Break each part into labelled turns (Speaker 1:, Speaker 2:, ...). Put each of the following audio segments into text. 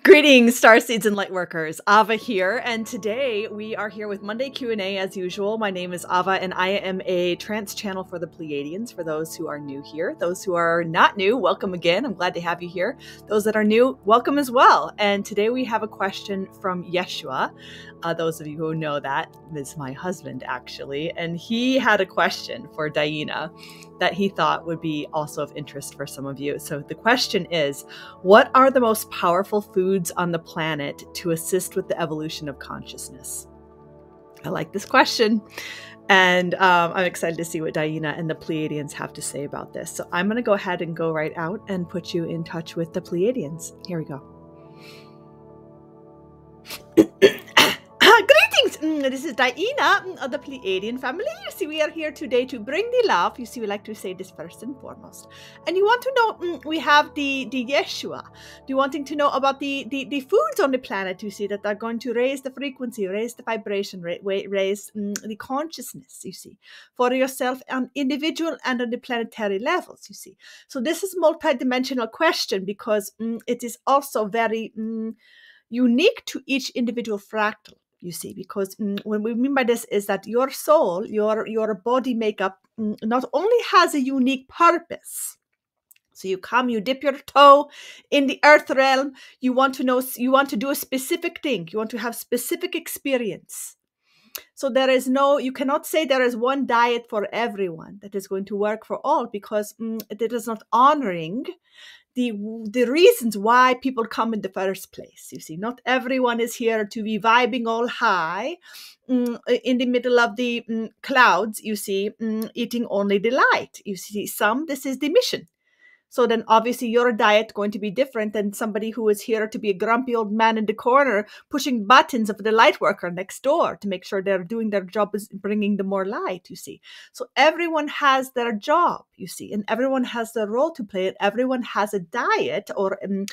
Speaker 1: Greetings, starseeds and lightworkers. Ava here, and today we are here with Monday Q&A as usual. My name is Ava, and I am a trance channel for the Pleiadians. For those who are new here, those who are not new, welcome again. I'm glad to have you here. Those that are new, welcome as well. And today we have a question from Yeshua. Those of you who know that is my husband, actually, and he had a question for DiYeena that he thought would be also of interest for some of you. So the question is, what are the most powerful foods on the planet to assist with the evolution of consciousness? I like this question. And I'm excited to see what DiYeena and the Pleiadians have to say about this. So I'm going to go ahead and go right out and put you in touch with the Pleiadians. Here we go. Greetings! This is DiYeena of the Pleiadian Family. You see, we are here today to bring the love. You see, we like to say this first and foremost. And you want to know, we have the Yeshua. You wanting to know about the foods on the planet, you see, that are going to raise the frequency, raise the vibration, raise the consciousness, you see, for yourself on individual and on the planetary levels, you see. So this is a multidimensional question because it is also very unique to each individual fractal. You see, because what we mean by this is that your soul, your body makeup not only has a unique purpose. So you come, you dip your toe in the earth realm, you want to know, you want to do a specific thing, you want to have specific experience. So there is no, you cannot say there is one diet for everyone that is going to work for all, because it is not honoring the reasons why people come in the first place. You see, not everyone is here to be vibing all high in the middle of the clouds, you see, eating only the light. You see, this is the mission. So then obviously your diet going to be different than somebody who is here to be a grumpy old man in the corner pushing buttons of the light worker next door to make sure they're doing their job, is bringing the more light, you see. So everyone has their job, you see, and everyone has their role to play, and everyone has a diet or an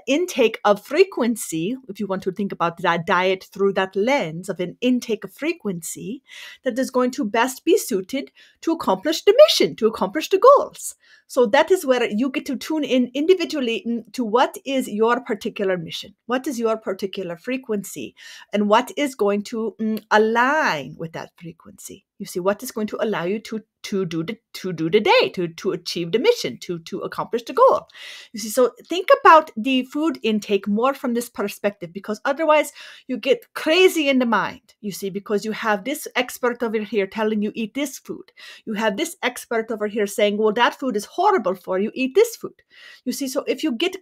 Speaker 1: intake of frequency, if you want to think about that diet through that lens of an intake of frequency, that is going to best be suited to accomplish the mission, to accomplish the goals. So that is where you get to tune in individually to what is your particular mission, what is your particular frequency, and what is going to align with that frequency. You see, what is going to allow you to do the day, to achieve the mission, to accomplish the goal. You see, so think about the food intake more from this perspective, because otherwise you get crazy in the mind, you see, because you have this expert over here telling you eat this food. You have this expert over here saying, well, that food is horrible for you, eat this food. You see, so if you get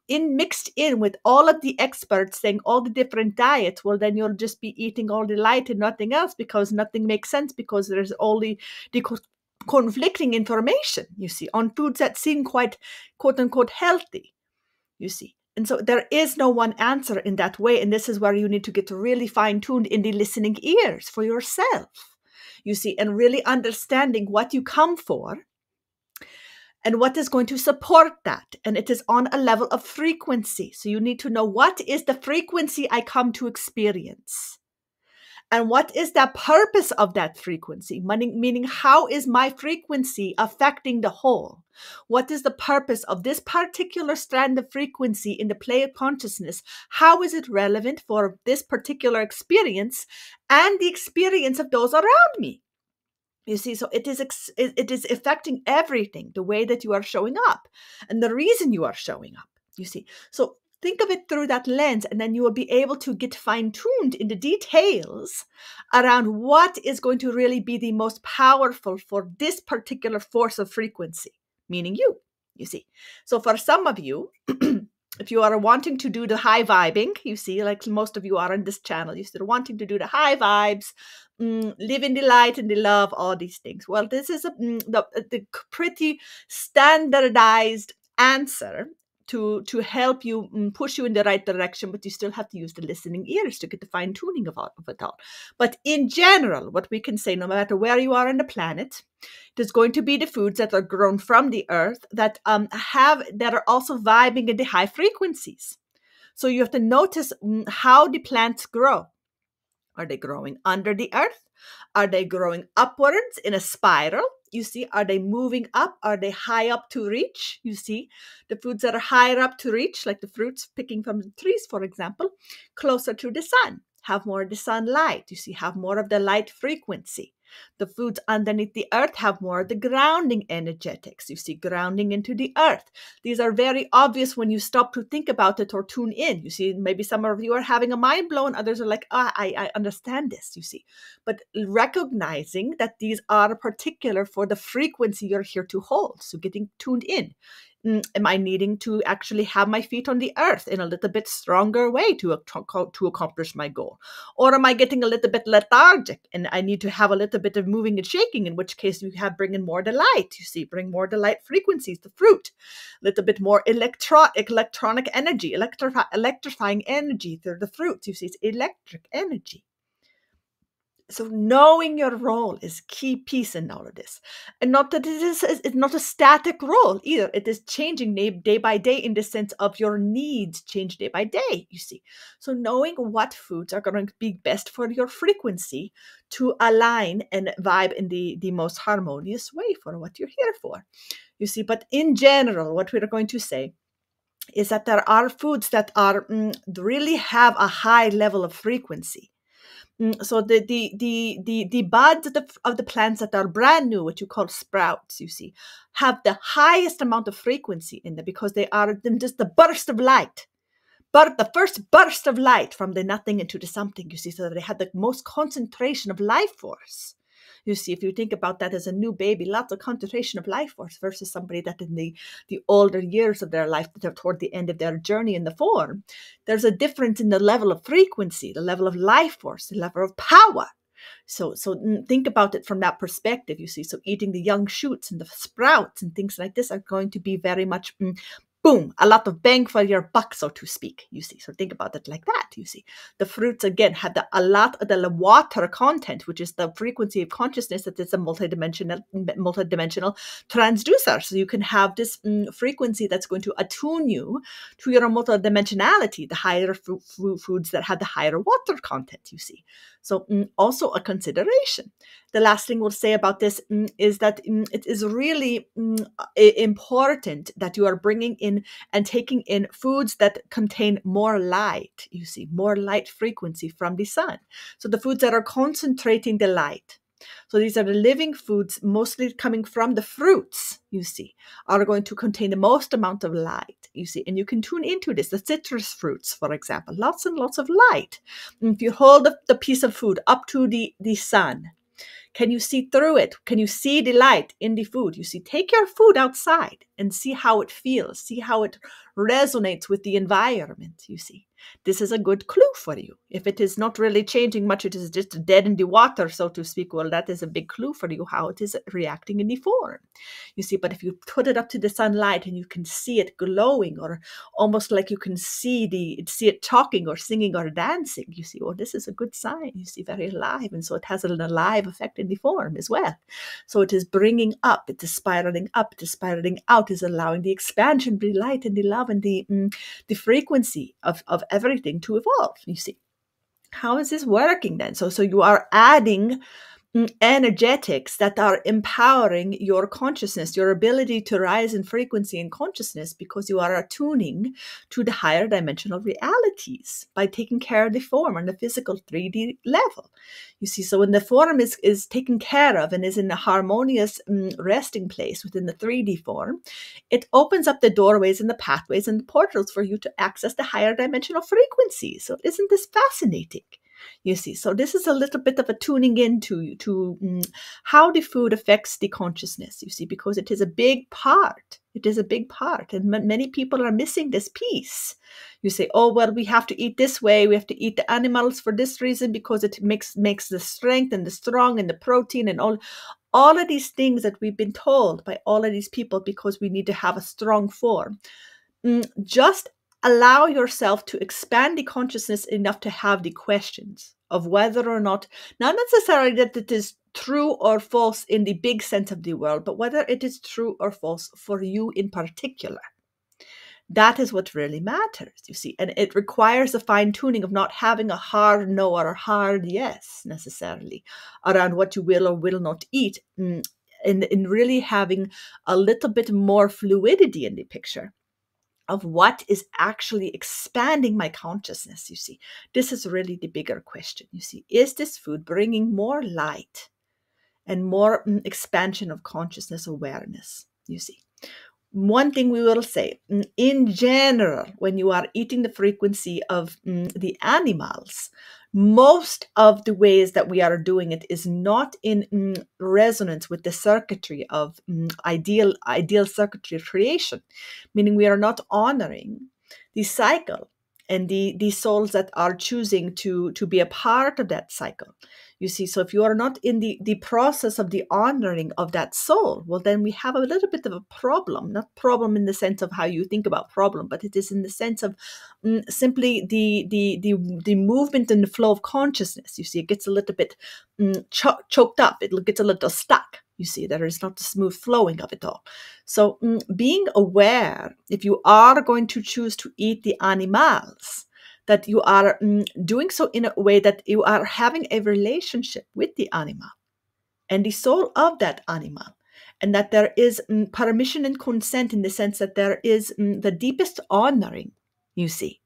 Speaker 1: mixed in with all of the experts saying all the different diets, well, then you'll just be eating all the light and nothing else, because nothing makes sense, because there's only the conflicting information, you see, on foods that seem quite quote unquote healthy, you see. And so there is no one answer in that way. And this is where you need to get really fine-tuned in the listening ears for yourself, you see, and really understanding what you come for and what is going to support that. And it is on a level of frequency. So you need to know, what is the frequency I come to experience? And what is the purpose of that frequency? Meaning, how is my frequency affecting the whole? What is the purpose of this particular strand of frequency in the play of consciousness? How is it relevant for this particular experience and the experience of those around me? You see, so it is affecting everything, the way that you are showing up and the reason you are showing up, you see. So think of it through that lens, and then you will be able to get fine-tuned in the details around what is going to really be the most powerful for this particular force of frequency, meaning you see. So for some of you, if you are wanting to do the high vibing, you see, like most of you are on this channel, you're wanting to do the high vibes, live in the light and the love, all these things. Well, this is the pretty standardized answer to help you push you in the right direction, but you still have to use the listening ears to get the fine tuning of it all. But in general, what we can say, no matter where you are on the planet, there's going to be the foods that are grown from the earth that are also vibing in the high frequencies. So you have to notice how the plants grow. Are they growing under the earth? Are they growing upwards in a spiral? You see, are they moving up? Are they high up to reach? You see, the foods that are higher up to reach, like the fruits picking from the trees, for example, closer to the sun, have more of the sunlight. You see, have more of the light frequency. The foods underneath the earth have more of the grounding energetics. You see, grounding into the earth. These are very obvious when you stop to think about it or tune in. You see, maybe some of you are having a mind blown. Others are like, I understand this, you see. But recognizing that these are particular for the frequency you're here to hold. So getting tuned in. Am I needing to actually have my feet on the earth in a little bit stronger way to accomplish my goal? Or am I getting a little bit lethargic and I need to have a little bit of moving and shaking, in which case you have bring in more delight, you see, bring more delight frequencies, the fruit, a little bit more electronic energy, electrifying energy through the fruits, you see, it's electric energy. So knowing your role is key piece in all of this. And not that it's not a static role either. It is changing day by day in the sense of your needs change day by day, you see. So knowing what foods are going to be best for your frequency to align and vibe in the most harmonious way for what you're here for, you see. But in general, what we're going to say is that there are foods that are really have a high level of frequency. So the buds of the plants that are brand new, what you call sprouts, you see, have the highest amount of frequency in them because they are just the burst of light. But the first burst of light from the nothing into the something, you see, so they had the most concentration of life force. You see, if you think about that as a new baby, lots of concentration of life force versus somebody that in the older years of their life, that are toward the end of their journey in the form, there's a difference in the level of frequency, the level of life force, the level of power. So think about it from that perspective, you see. So eating the young shoots and the sprouts and things like this are going to be very much boom, a lot of bang for your buck, so to speak, you see. So think about it like that, you see. The fruits, again, have a lot of the water content, which is the frequency of consciousness, that is a multidimensional transducer. So you can have this frequency that's going to attune you to your multidimensionality, the higher foods that have the higher water content, you see. So also a consideration. The last thing we'll say about this is that it is really important that you are bringing in and taking in foods that contain more light, you see, more light frequency from the sun. So the foods that are concentrating the light. So these are the living foods, mostly coming from the fruits, you see, are going to contain the most amount of light, you see. And you can tune into this. The citrus fruits, for example, lots and lots of light. And if you hold the piece of food up to the sun, can you see through it? Can you see the light in the food? You see, take your food outside and see how it feels. See how it resonates with the environment, you see. This is a good clue for you. If it is not really changing much, it is just dead in the water, so to speak, well, that is a big clue for you how it is reacting in the form. You see, but if you put it up to the sunlight and you can see it glowing, or almost like you can see it talking or singing or dancing, you see, well, this is a good sign. You see, very alive. And so it has an alive effect in the form as well. So it is bringing up, it is spiraling up, it is spiraling out, is allowing the expansion, the light and the love and the frequency of everything to evolve, you see. How is this working then? So you are adding energetics that are empowering your consciousness, your ability to rise in frequency and consciousness, because you are attuning to the higher dimensional realities by taking care of the form on the physical 3D level. You see, so when the form is taken care of and is in a harmonious resting place within the 3D form, it opens up the doorways and the pathways and the portals for you to access the higher dimensional frequencies. So isn't this fascinating? You see, so this is a little bit of a tuning into how the food affects the consciousness, you see, because it is a big part. It is a big part. And many people are missing this piece. You say, oh, well, we have to eat this way. We have to eat the animals for this reason because it makes the strength and the strong and the protein and all of these things that we've been told by all of these people because we need to have a strong form. Just allow yourself to expand the consciousness enough to have the questions of whether or not necessarily that it is true or false in the big sense of the world, but whether it is true or false for you in particular. That is what really matters, you see. And it requires a fine tuning of not having a hard no or a hard yes necessarily around what you will or will not eat in really having a little bit more fluidity in the picture of what is actually expanding my consciousness. You see, this is really the bigger question. You see, is this food bringing more light and more expansion of consciousness awareness? You see, one thing we will say, in general, when you are eating the frequency of the animals, most of the ways that we are doing it is not in resonance with the circuitry of ideal circuitry creation, meaning we are not honoring the cycle and the souls that are choosing to be a part of that cycle. You see, so if you are not in the process of the honoring of that soul, well, then we have a little bit of a problem. Not problem in the sense of how you think about problem, but it is in the sense of simply the movement and the flow of consciousness. You see, it gets a little bit choked up. It gets a little stuck. You see, there is not the smooth flowing of it all. So being aware, if you are going to choose to eat the animals, that you are doing so in a way that you are having a relationship with the animal and the soul of that animal, and that there is permission and consent in the sense that there is the deepest honoring, you see,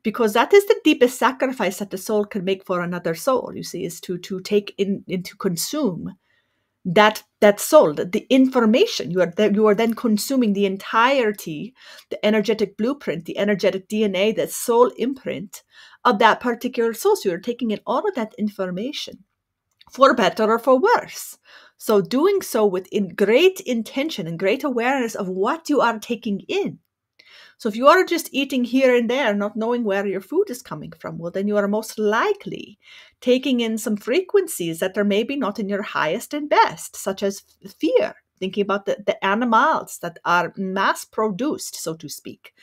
Speaker 1: because that is the deepest sacrifice that the soul can make for another soul, you see, is to take into consume that soul, the information. You are then consuming the entirety, the energetic blueprint, the energetic DNA, the soul imprint of that particular soul. So you're taking in all of that information, for better or for worse. So doing so with great intention and great awareness of what you are taking in. So if you are just eating here and there, not knowing where your food is coming from, well, then you are most likely taking in some frequencies that are maybe not in your highest and best, such as fear, thinking about the animals that are mass produced, so to speak.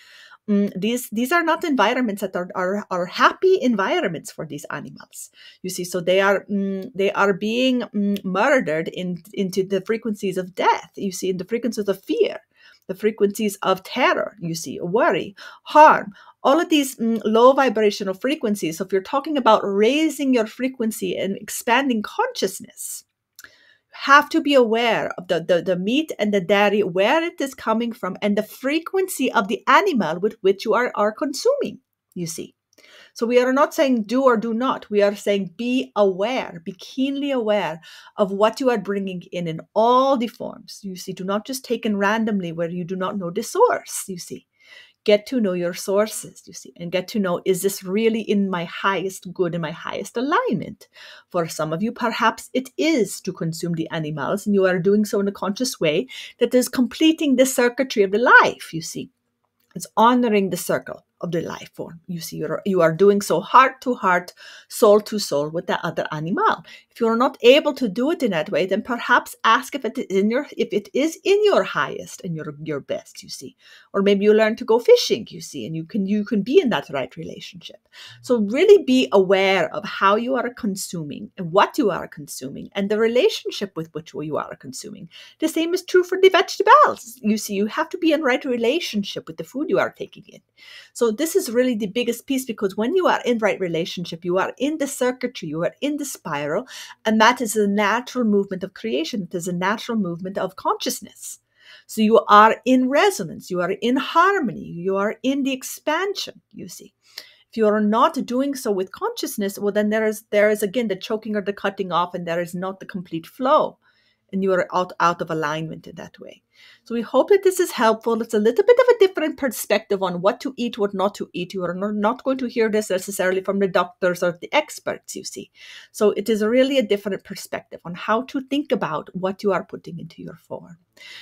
Speaker 1: These are not environments that are happy environments for these animals. You see, so they are being murdered into the frequencies of death. You see, in the frequencies of fear, the frequencies of terror, you see, worry, harm, all of these low vibrational frequencies. So if you're talking about raising your frequency and expanding consciousness, you have to be aware of the meat and the dairy, where it is coming from, and the frequency of the animal with which you are consuming, you see. So we are not saying do or do not. We are saying be aware, be keenly aware of what you are bringing in all the forms. You see, do not just take in randomly where you do not know the source, you see. Get to know your sources, you see, and get to know, is this really in my highest good, in my highest alignment? For some of you, perhaps it is to consume the animals, and you are doing so in a conscious way that is completing the circuitry of the life, you see. It's honoring the circle of the life form. You see, you are doing so heart to heart, soul to soul with the other animal. If you are not able to do it in that way, then perhaps ask if it is in your highest and your best, you see. Or maybe you learn to go fishing, you see, and you can be in that right relationship. So really be aware of how you are consuming and what you are consuming and the relationship with which you are consuming. The same is true for the vegetables. You see, you have to be in right relationship with the food you are taking in. So this is really the biggest piece, because when you are in right relationship, you are in the circuitry, you are in the spiral, and that is a natural movement of creation. It is a natural movement of consciousness. So you are in resonance, you are in harmony, you are in the expansion, you see. If you are not doing so with consciousness, well, then there is again the choking or the cutting off, and there is not the complete flow. And you are out of alignment in that way. So we hope that this is helpful. It's a little bit of a different perspective on what to eat, what not to eat. You are not going to hear this necessarily from the doctors or the experts, you see. So it is really a different perspective on how to think about what you are putting into your form.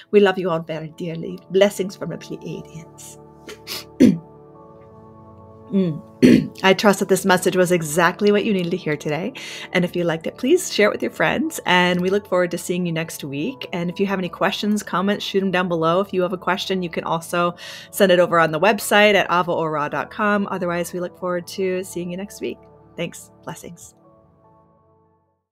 Speaker 1: We love you all very dearly. Blessings from the Pleiadians. I trust that this message was exactly what you needed to hear today. And if you liked it, please share it with your friends. And we look forward to seeing you next week. And if you have any questions, comments, shoot them down below. If you have a question, you can also send it over on the website at avaorah.com. Otherwise, we look forward to seeing you next week. Thanks. Blessings.